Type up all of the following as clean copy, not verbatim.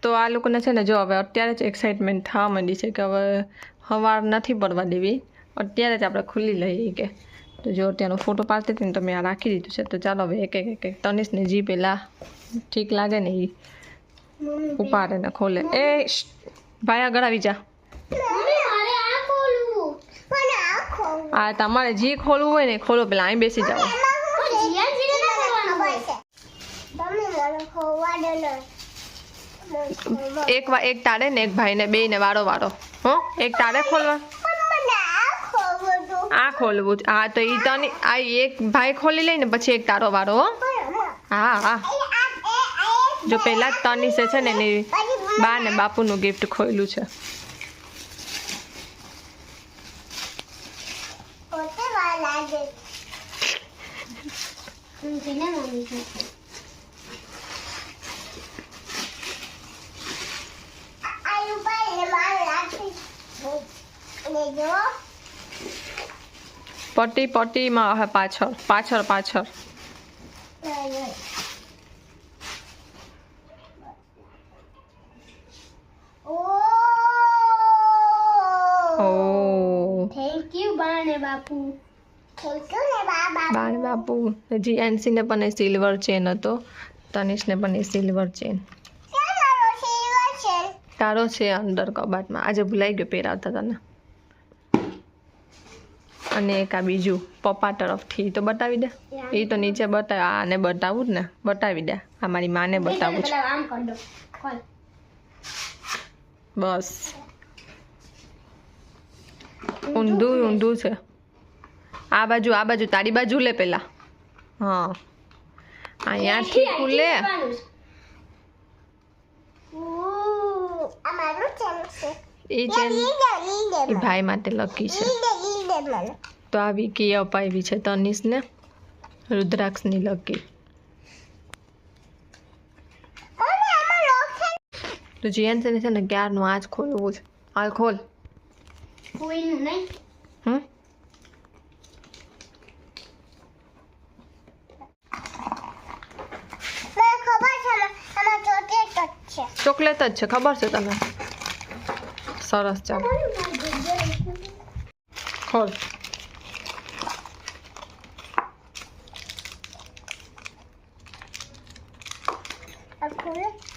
તો આ લોકોને છે ને જો હવે અત્યારે જ એક્સાઇટમેન્ટ થવા માંડી છે કે હવે સવાર નથી પડવા દેવી, અત્યારે જ આપણે ખુલ્લી લઈએ કે. તો જો અત્યારનો ફોટો પાડતી હતી ને તો મેં આ રાખી દીધું છે. તો ચાલો હવે એક એક તનિષને જી પહેલાં ઠીક લાગે ને એ ઉપાડે ને ખોલે. એ ભાઈ આગળ આવી જા. આ તમારે જી ખોલવું હોય ને ખોલો, પેલા અહીં બેસી જાઓ. એક તારે ને એક ભાઈ ને બે ને વારો વારો. હો એક તારે ખોલવા, આ ખોલવું. હા તો ઈ તને આ એક ભાઈ ખોલી લઈ ને પછી એક તારો વારો. હો હા હા. જો પેલા તનિષે છે ને એની બા ને બાપુનું ગિફ્ટ ખોલ્યું છે. પટ્ટી પટ્ટીમાં હે પાછળ પાછળ પાછળ. થેન્ક યુ બાને બાપુ. બાને બાપુ. જીએનસી ને પણ સિલ્વર ચેન હતો, તનિષને પણ સિલ્વર ચેન. તારો છે અંદર કબાટમાં, આજે ભૂલાઈ ગયો પહેરાવતા તને. અને એક આ બીજું પપ્પા તરફથી તો બતાવી દે. એ તો નીચે બતાવ, આને બતાવું જ ને, બતાવી દે. આ મારી માને બતાવું છે. બસ ઊંધું ઊંધું છે. આ બાજુ તારી બાજુ લે પેલા. હા અહીંયાથી ખુલે. એ ચેન એ ભાઈ માટે લકી છે. તો આ વિકી અપાવી છે તનિષને રુદ્રાક્ષની લકી. તો જીએન છે ને ક્યારનું આજ ખોલવું છે. હાલ ખોલ. ચોકલેટ જ છે, ખબર છે તને. સરસ. ચાલો ખોલ.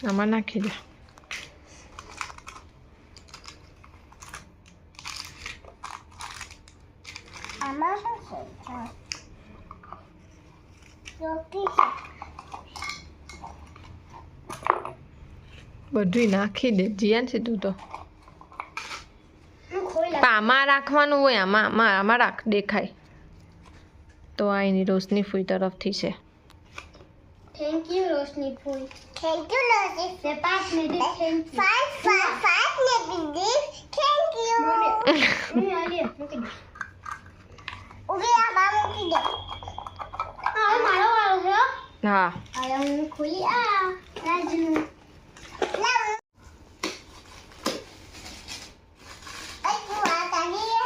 આમાં નાખી દે. બધું નાખી દે જીયાન છે તું તો. આમાં રાખવાનું હોય, આમાં રાખ, દેખાય તો આ એની રોશની ફૂઈ તરફથી છે. થેન્ક યુ રોશની ફૂઈ. Thank you Roshni. તે 5 ને દે. થેન્ક યુ 5 ને દે. Thank you. મમ્મી આલી મૂકી દે. ઉગે આ બા મૂકી દે. આ મારો વાળો છે. હા આ હું ખોલી આ રાજનું.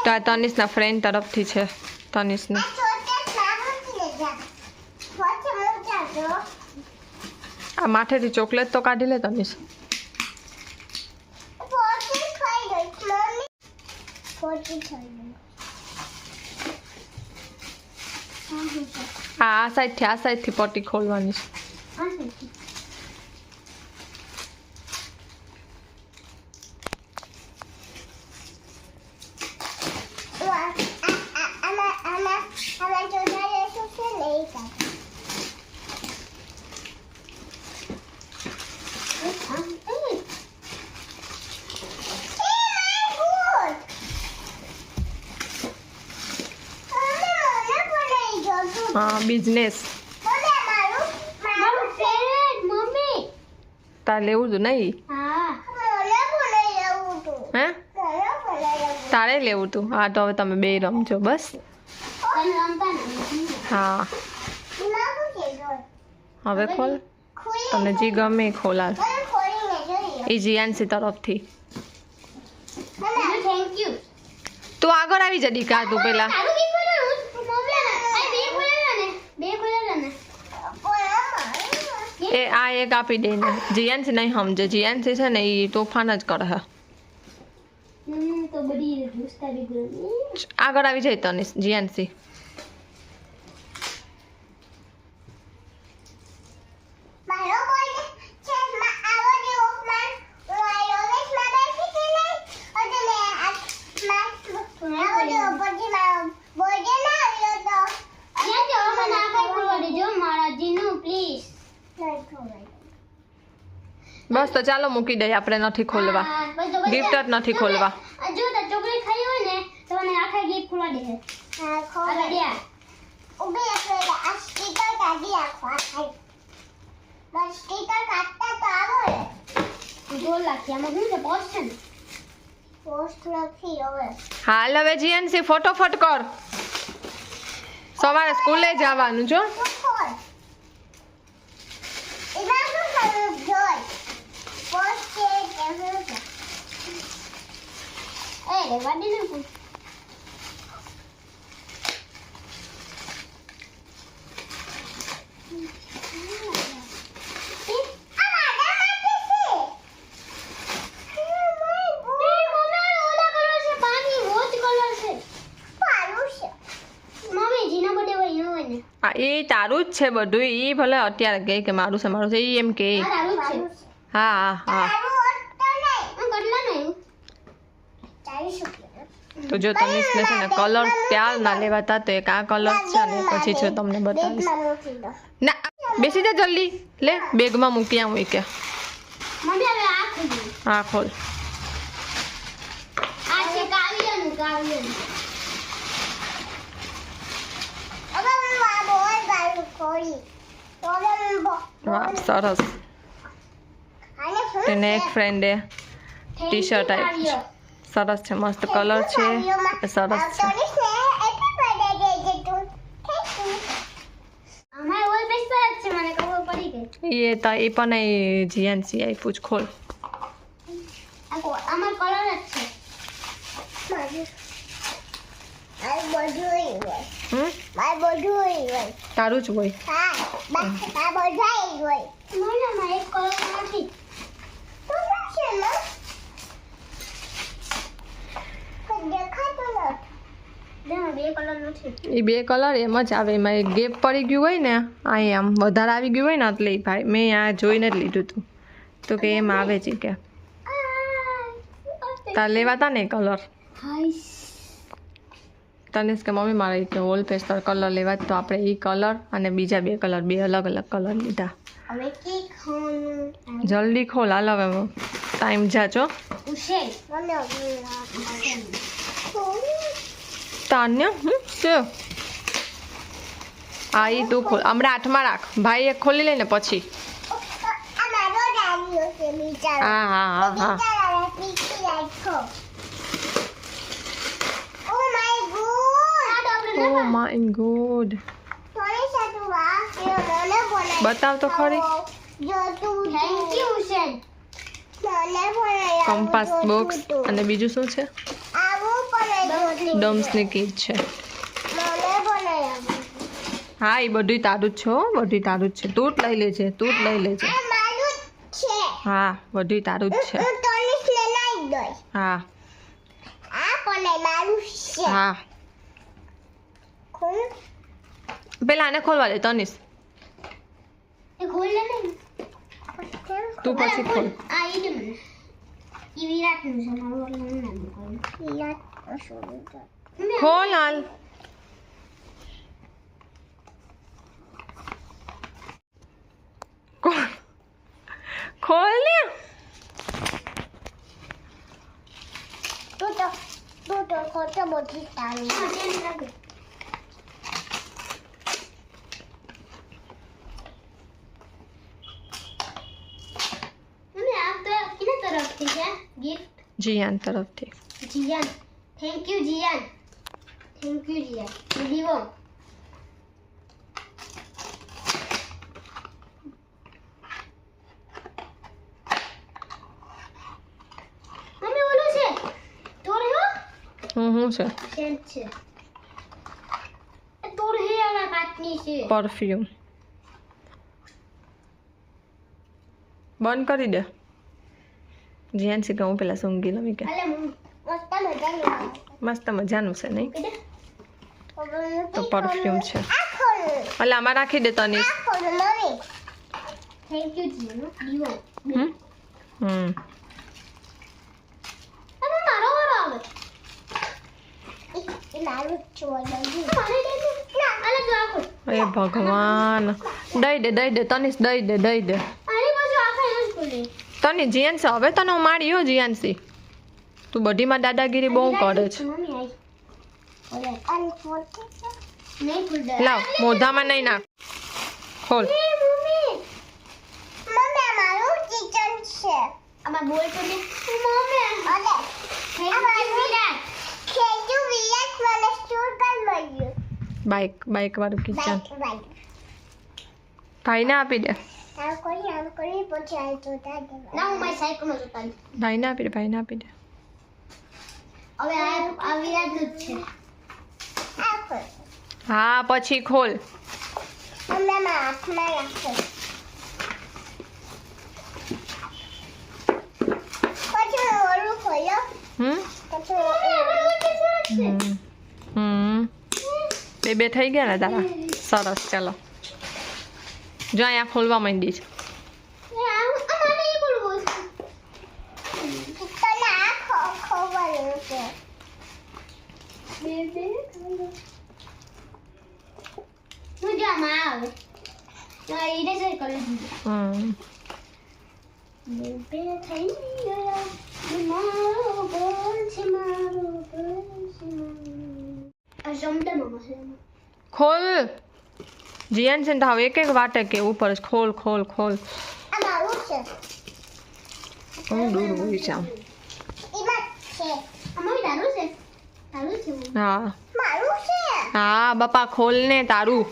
તો આ તનિષના ફ્રેન્ડ તરફથી છે. તનિષને આ માથેથી ચોકલેટ તો કાઢી લે તનિષ. આ સાઈડથી પટ્ટી ખોલવાની છે. હા બિઝનેસ. તારે લેવું હતું નહીં? હે તારે લેવું હતું? હા તો હવે તમે બે રમજો બસ. હા હવે ખોલ. તને જે ગમે એ ખોલાલ. એ જીયાનસી તરફથી. તું આગળ આવી જા દીકા. તું પેલા એ આ એક આપી દે ને જીયાનસી નહીં સમજે જીયાનસી છે ને એ તોફાન જ કરે હે તો બધી દોસ્તા બી આગળ આવી જાય તનિષ જીયાનસી મારો બોલ છે આવો જે ઓફમાન હું ઓલવેઝ માં બેસી કે નહીં અને મે આવો જે ઓપોજી માં બોજે ના આવ્યો તો જે જો મને આ કઈ ખોલવા દેજો મારા જીનું પ્લીઝ નહીં ખોલાય બસ તો ચાલો મૂકી દઈએ આપણે નથી ખોલવા ગિફ્ટ જ નથી ખોલવા જો તો ચોકલેટ ખાઈ હોય ને તો મને આખા ગિફ્ટ ખોલા દે હા ખોલા દે ઉભી આપણે આ સ્ટીકર કાઢી આખો ખાઈ બસ સ્ટીકર કાઢતા તો આવો જો લાગી આમાં શું છે પોસ્ટ છે પોસ્ટ લખી હવે હાલ હવે જીયાનસી ફટોફટ કર સવારે સ્કૂલે જવાનું જો એમાં શું કરું જોઈ પોસ્ટ છે કે શું છે એ વાડી ને પૂછ આ એ તારું જ છે બધું એ ભલે અત્યારે કહે કે મારું છે એ એમ કે હા હા હા તો જો તનિષને છે ને કલર ત્યાર ના લેવાતા તો એક આ કલર છે ને પછી જો તમને બતાવીશ ના બેસી જા જલ્દી લે બેગમાં મૂકી આવું કે હા ખોલ વાહ સરસ તેને એક ફ્રેન્ડે ટી શર્ટ આપી છે સરસ છે મસ્ત કલર છે સરસ છે એ તો એ પણ એ જીયાનસી આપ્યું જ ખોલ આમાં કલર જ છે તારું જ હોય એ બે કલર એમ જ આવે એમાં એક ગેપ પડી ગયું હોય ને અહીં આમ વધારે આવી ગયું હોય ને એટલે ભાઈ મેં આ જોઈને જ લીધું હતું તો કે એમ આવે છે કે તાર લેવાતા ને કલર તનિષ કે મમ્મી મારે કે હોલ પેસ્ટર કલર લેવા તો આપણે એ કલર અને બીજા બે કલર બે અલગ અલગ કલર લીધા જલ્દી ખોલ હાલ હવે ટાઈમ જાચો તાન્ય છે આ એ તું ખોલ હમણાં હાથમાં રાખ ભાઈ એક ખોલી લે ને પછી હા હા હા હા ઓ માય ગોડ બતાવ તો ખરી કંપાસ બોક્સ અને બીજું શું છે ડમ્સની કીટ છે હા એ બધું તારું જ છે હો બધું તારું જ છે તું જ લઈ લેજે હા બધું તારું જ છે હા હા પેલા આને ખોલવા દે તનિષ તું પછી ખોલ ખોલ હાલ ખોલ ને ખોટો મોટી તાળી गिफ्ट જીયાન તરફથી જીયાન થેન્ક યુ જીયાન દીવો મમ્મી ઓલો છે તોર હે હું છે સેન્ટ છે તોર હે આલા કાટની છે પરફ્યુમ બંધ કરી દે. જ્યાં છે કે હું પેલા સૂંઘી લઉં કે અલે મસ્ત મજાનું મસ્ત મજાનું છે નહીં કીધે તો પરફ્યુમ છે. આ ખોલ એટલે આમાં રાખી દે તને. આ ખોલ મમ્મી થેન્ક યુ જીનો દીવો હમ અને મારો વારો આવે એ મારું ચોર લાગી મારે દે ના અલે જો આ ખોલ એ ભગવાન દઈ દે તનિષ દઈ દે આની બાજુ આખા એમ ખોલે તને જીયાનસી હવે તને હું મારી હો જીયાનસી તું બધીમાં દાદાગીરી બહુ કરે છે. મમ્મી આઈ ઓલે આની ખોલ નહીં ખોલ દે લાવ મોઢામાં નહીં નાખ. ખોલ. એ મમ્મી મમ્મી મારું કિચન છે આમાં બોલ તો દે મમ્મી અલે થેન્ક યુ વિરાટ મને સ્ટોર કર મળ્યું બાઈક વાળું કિચન બાઈક ભાઈને આપી દે. આમ કરી પછી આ જોતા દે ના હું મારી સાયકલમાં જોતા દે ભાઈને આપી દે. હવે આ વિરાટનું જ છે આ ખોલ હા પછી ખોલ. મમ્મી મારા હાથમાં રાખો પછી ઓલું ખોલ્યો પછી બે થઈ ગયા ને તારા. સરસ ચાલો જો અહીંયા ખોલવા માંડી છે. ખોલ જીયાન છે ને તો હવે એક વાટે કે ઉપર જ ખોલ. હું દૂર હોઈ જાઉં. હા બાપા ખોલ ને તારું.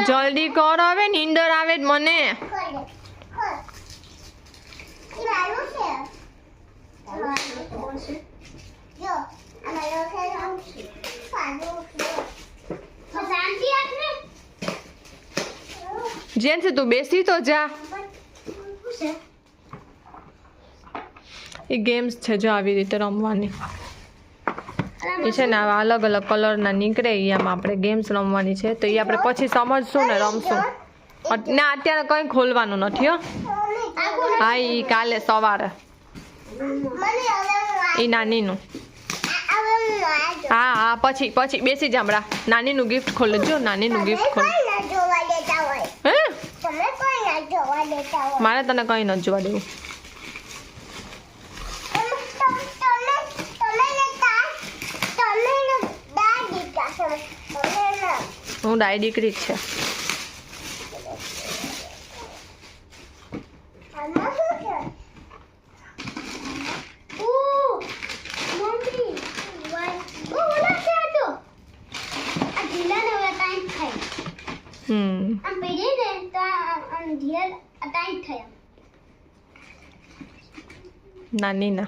જલ્દી કર હવે નીંદર આવે જ મને. જેન છે તું બેસી તો જા. એ ગેમ્સ છે જો આવી રીતે રમવાની. એ છે ને આવા અલગ અલગ કલરના નીકળે એ આમાં આપણે ગેમ્સ રમવાની છે તો એ આપણે પછી સમજશું ને રમશું. ના અત્યારે કંઈ ખોલવાનું નથી હો. હા એ કાલે સવારે એ નાનીનું. હા પછી બેસી જા હમણાં. નાનીનું ગિફ્ટ ખોલજો. નાનીનું ગિફ્ટ ખોલ. હે મારે તને કંઈ નથી જોવા દેવું. હું ડાય દીકરી જ છે. નાની ના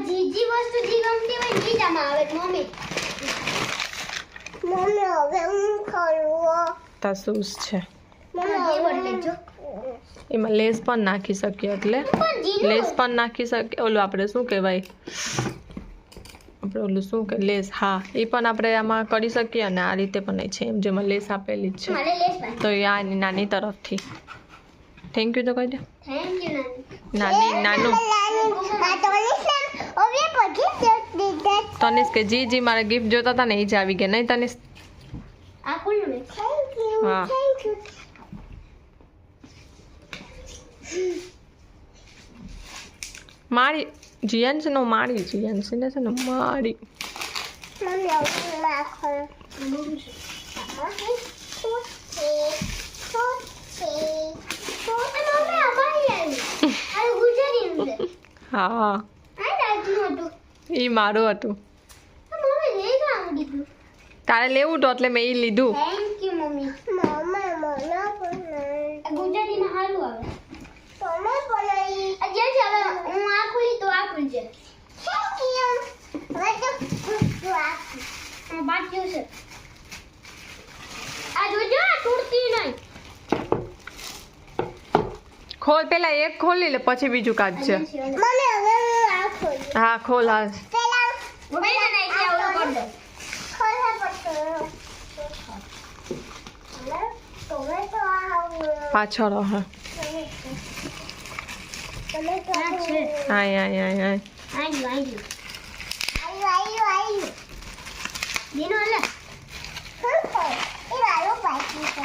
જીજી વસ્તુ જી ગમતી હોય જી જ આમાં આવે મમ્મી હવે હું ખોલું તા શૂઝ છે મમ્મી એમાં લેસ પણ નાખી શકીએ. એટલે લેસ પણ નાખી શકીએ. ઓલું આપણે શું કહેવાય લેસ. હા એ પણ આપણે આમાં કરી શકીએ અને આ રીતે પણ છે એમ જેમાં લેસ આપેલી જ છે તો એ આ નાની તરફથી. થેન્ક યુ તો કહી દે. થેન્ક યુ નાનું તનિષ કે જી મારે ગિફ્ટ જોતા હતા ને એ જ આવી ગયા નહીં તનિષ. હા મારી જીયાનસી નો મારી જીયાનસી ને છે ને મારી. હા એ મારું હતું. તારે લેવું તો એટલે મેં એ લીધું. થેન્ક યુ મમ્મી ગુજરાતીમાં સારું આવે હવે હું આ ખુલી તો આ ખુલજે. થેન્ક યુ હવે તો બાકી છે ખોલ પેલા એક ખોલી લે પછી બીજું કાઢજે મમ્મી હવે હું આ ખોલું હા ખોલ હા પેલા મમ્મી ને નાખી આવું કર દે ખોલવા પડશે ટોમેટો પાછળ હા ટોમેટો છે આય આય આય આય આયુ દીનો લે એ વાળો પાછી છે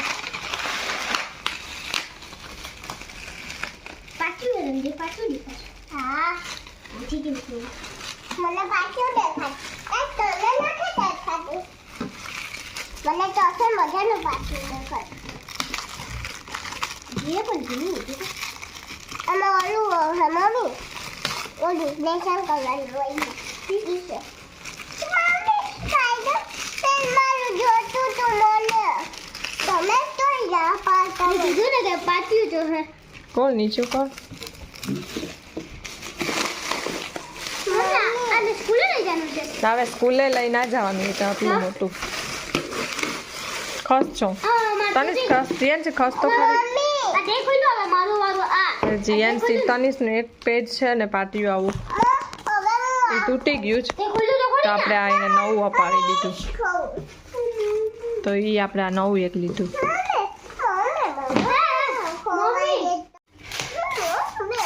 પાછું દે હા ઠીક છે મને પાછું દેખાય એ તને નથી દેખાતું મને તો અસલ મજાનું પાછું દેખાય જે પણ જીવું અને ઓલું હે મમ્મી ઓલું લેસન કરવાનું હોય ઠીક છે મમ્મી કાયદો તેલ મારું જોતું તો મને તમે તો યા પાતા કીધું ને કે પાછું જો હે કોણ નીચું કોણ અને સ્કૂલે લઈ જવાનું છે હવે સ્કૂલે લઈ ના જવાનું એટલે આટલું મોટું ખસ છો તને ખસ જીએન છે ખસ તો ખરી આ દેખ ખોલો હવે મારું વારું આ જીએન સી તનિષનું એક પેજ છે ને પાટિયું આવું એ તૂટી ગયું છે તે ખોલો તો તો આપણે આ એને નવું અપાવી દીધું તો એ આપણે આ નવું એક લીધું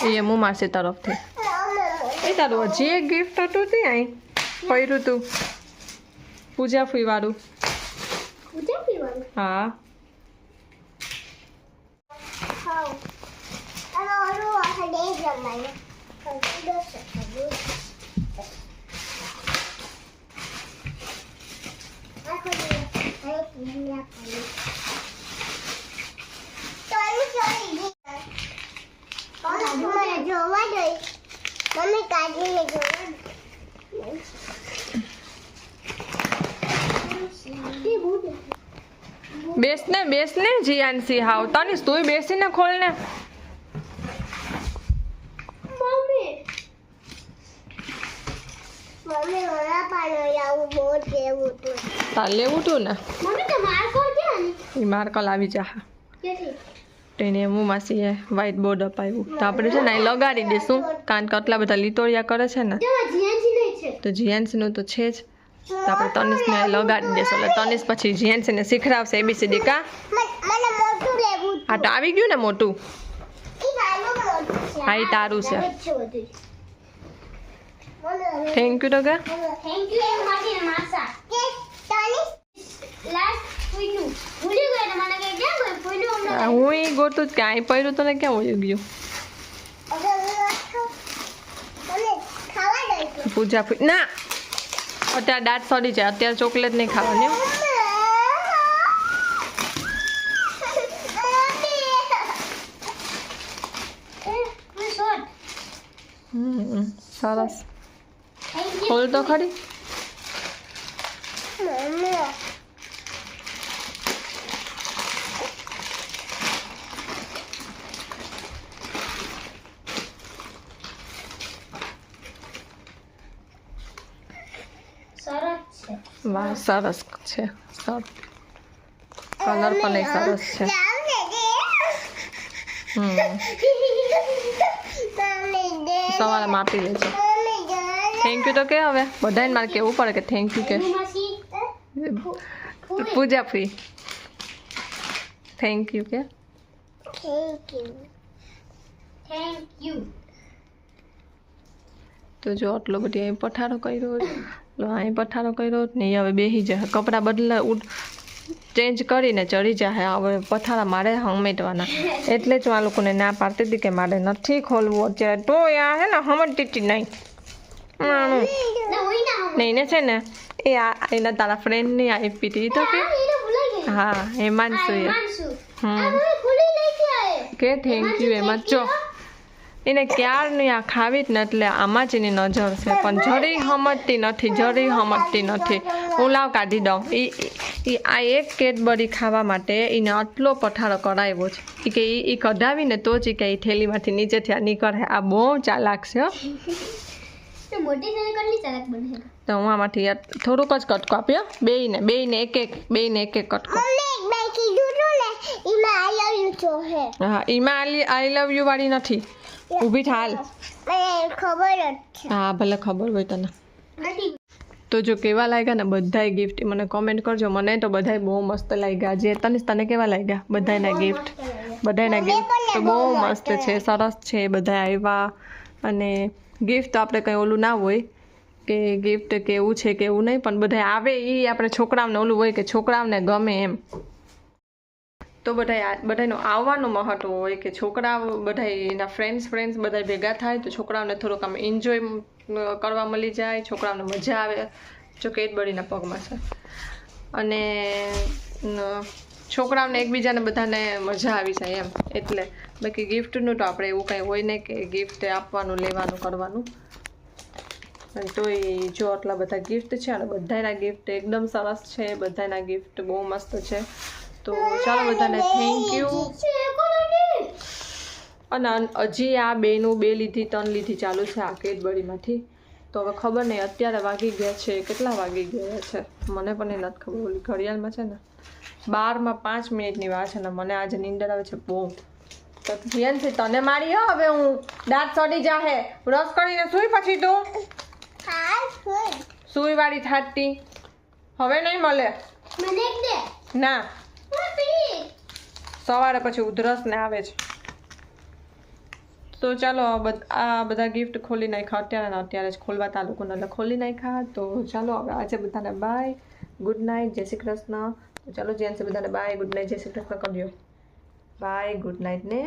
એ હું માસી તરફથી એ તારું હજી એક ગિફ્ટ હતું તે અહીં પહેર્યું તું પૂજા ફૂઈ વાળું હા જોવા દઈ મમ્મી કાઢીને જોવા બેસ ને જીયાનસી હાવ તનિષ તુંય બેસીને ખોલ ને મમ્મી ઓલા પાનો આવું બહુ જેવું હતું તાર લેવું તું ને મમ્મી તો માર્કો ક્યાં એ માર્કલ આવી જા કેથી તેને હું માસીએ વ્હાઈટ બોર્ડ અપાવ્યું તો આપણે છે ને અહીં લગાડી દઈશું કારણ કે આટલા બધા લીતોડિયા કરે છે ને જેમાં જીએનસી નહીં છે તો જીએનસીનું તો છે જ તો આપણે તનિષને અહીં લગાડી દઈશું એટલે તનિષ પછી જીએનસીને શીખડાવશે એબીસીડી કા મને મોટું લેવું આ તો આવી ગયું ને મોટું ઈ નાનું મોટું છે હા, ઈ તારું છે. થેન્ક થેન્ક યુ તો કે યુ એમ મારી માસા કે તાલી લાસ્ટ ફૂઈનું ભૂલી ગયો ને મને કે ક્યાં ગયો ફૂઈનું હમણાં હું એ ગોતું જ કે અહીં પડ્યું તો ને ક્યાં વયું ગયું મને ખાવા દઈશું પૂજા ફૂઈ ના અત્યારે દાંત સડી જાય અત્યારે ચોકલેટ નહીં ખાવાની હો. સરસ ખોલ તો ખરી વાહ સરસ છે સર કલર પણ એ સરસ છે સવારે માપી લેજો થેન્ક યુ તો કે હવે બધાને મારે કહેવું પડે કે થેન્ક યુ કે પૂજા ફી થેન્ક યુ કે થેન્ક યુ તો જો આટલો બધી અહીં પઠારો કર્યો છે અહીં પઠારો કર્યો ને એ હવે બેસી જાય કપડાં બદલા ચેન્જ કરીને ચડી જાય હવે પથારા મારે હમેટવાના એટલે જ આ લોકોને ના પાડતી હતી કે મારે નથી ખોલવું અત્યારે તો આ હે ને હમટતી નહીં નહીં ને છે ને એ આ એના તારા ફ્રેન્ડની આપી હતી તો કે હા હિમાંશુ કે થેન્ક યુ એમાં જો એને ક્યારની આ ખાવી જ ને એટલે આમાં જ એની નજર છે પણ જરી સમજતી નથી હું લાવ કાઢી દઉં એ આ એક કેડબરી ખાવા માટે એને આટલો પઠારો કરાવ્યો છે કે એ કઢાવીને તો જ કે એ થેલીમાંથી નીચેથી આ નીકળે આ બહુ ચાલાક છે હો. તો હું આમાંથી થોડુંક જ કટકો આપ્યો બેયને એક એક કટકો હા એમાં આઈ લવ યુ વાળી નથી ઊભી થાલ ખબર જ હા ભલે ખબર હોય તને નથી. તો જો કેવા લાગ્યા ને બધાય ગિફ્ટ મને કોમેન્ટ કરજો. મને તો બધાય બહુ મસ્ત લાગ્યા. જે તને કેવા લાગ્યા બધાયના ગિફ્ટ? બધાયના ગિફ્ટ તો બહુ મસ્ત છે, સરસ છે. બધા આવ્યા અને ગિફ્ટ તો આપણે કંઈ ઓલું ના હોય કે ગિફ્ટ કેવું છે કે એવું નહીં, પણ બધા આવે એ આપણે છોકરાઓને ઓલું હોય કે છોકરાઓને ગમે એમ. તો બધાયનું આવવાનું મહત્વ હોય કે છોકરાઓ બધા એના ફ્રેન્ડ્સ બધા ભેગા થાય તો છોકરાઓને થોડુંક આમ એન્જોય કરવા મળી જાય, છોકરાઓને મજા આવે. જો કેડબરીના પગમાં છે અને છોકરાઓને એકબીજાને બધાને મજા આવી જાય એમ. એટલે બાકી ગિફ્ટનું તો આપણે એવું કંઈ હોય નહીં કે ગિફ્ટ આપવાનું લેવાનું કરવાનું. અને તોય જો આટલા બધા ગિફ્ટ છે અને બધાના ગિફ્ટ એકદમ સરસ છે, બધાના ગિફ્ટ બહુ મસ્ત છે. તો ચાલો બધાને થેન્ક યુ. અને હજી આ બેનું 2 લીધી 3 લીધી ચાલુ છે આ કેડબરીમાંથી. તો હવે ખબર નહીં અત્યારે વાગી ગયા છે કેટલા વાગી ગયા છે મને પણ એ નથી ખબર. ઓલી ઘડિયાળમાં છે ને 12:05 વાર છે ને મને આજે નીંદર આવે છે બહુ. તો ધ્યાનથી તને મારી હો હવે હું દાંત સડી જાહે. બ્રશ કરીને સુઈ પછી તું સુઈ વાળી થાતી હવે નહીં મળે ના. સવારે પછી ઉધરસ ને આવે છે. તો ચાલો આ બધા ગિફ્ટ ખોલી નાખ્યા અત્યારે જ ખોલવા તા લોકોને એટલે ખોલી નાખ્યા. તો ચાલો હવે આજે બધાને બાય, ગુડ નાઇટ, જય શ્રી કૃષ્ણ. તો ચાલો જેન્ટ્સ બધાને બાય, ગુડ નાઇટ, જય શ્રી કૃષ્ણ કરજો. બાય, ગુડ નાઇટ ને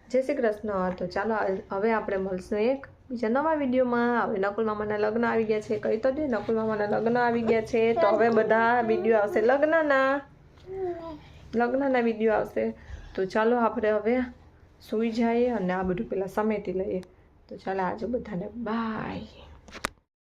જય શ્રી કૃષ્ણ. તો ચાલો હવે આપણે મળશું એક બીજા નવા વિડીયોમાં. હવે નકુલ મામાના લગ્ન આવી ગયા છે, કહી તો દે નકુલ મામાના લગ્ન આવી ગયા છે. તો હવે બધા વિડીયો આવશે લગ્નના વિડીયો આવશે. તો ચાલો આપણે હવે સુઈ જઈએ અને આ બધું પેલા સમેટી લઈએ. તો ચાલો આજે બધાને બાય.